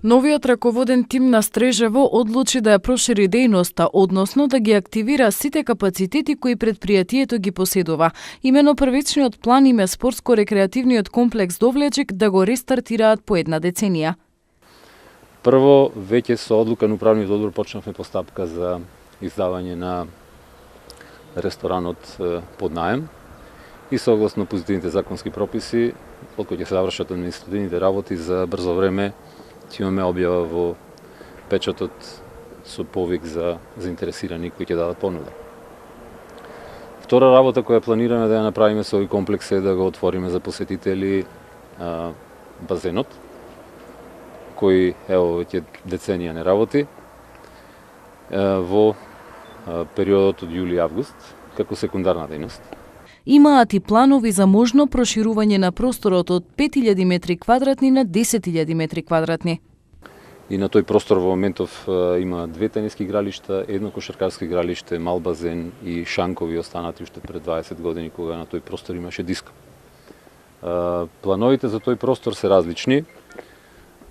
Новиот раководен тим на Стрежево одлучи да ја прошири дејноста, односно да ги активира сите капацитети кои предпријатието ги поседува. Имено првичниот план им е спортско-рекреативниот комплекс Довлечик да го рестартираат по една деценија. Прво, веќе со одлука на управниот одбор почнавме постапка за издавање на ресторанот под наем и согласно позитивните законски прописи, откако ќе се завршат административните работи, за брзо време ќе имаме објава во печатот со повик за заинтересирани кои ќе дадат понуда. Втора работа која планираме да ја направиме со овој комплекс е да го отвориме за посетители базенот, кој ево веќе деценија не работи, во периодот од јули-август, како секундарна дејност. Имаат и планови за можно проширување на просторот од 5000 метри квадратни на 10.000 метри квадратни. И на тој простор во моментов има 2 тениски игралишта, едно кошаркарско игралиште, мал базен и шанкови останати уште пред 20 години кога на тој простор имаше диско. Плановите за тој простор се различни,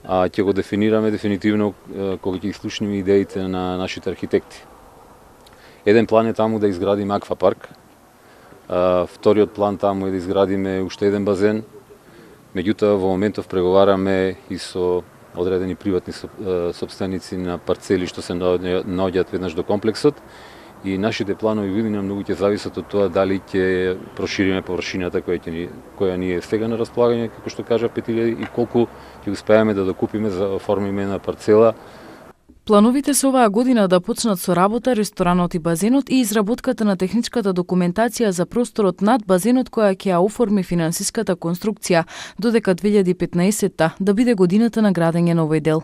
а ќе го дефинираме дефинитивно кога ќе слушнеме идеите на нашите архитекти. Еден план е таму да изградиме аквапарк, вториот план таму е да изградиме уште еден базен, меѓутоа во моментов преговараме и со одредени приватни сопственици на парцели што се наоѓаат веднаш до комплексот и нашите планови видења многу ќе зависат од тоа дали ќе прошириме површината која ни е сега на располагање, како што кажа 5000 и колку ќе успееме да докупиме за да оформиме на парцела. Плановите се оваа година да почнат со работа ресторанот и базенот и изработката на техничката документација за просторот над базенот која ќе ја оформи финансиската конструкција, додека 2015-та да биде годината на градење на овој дел.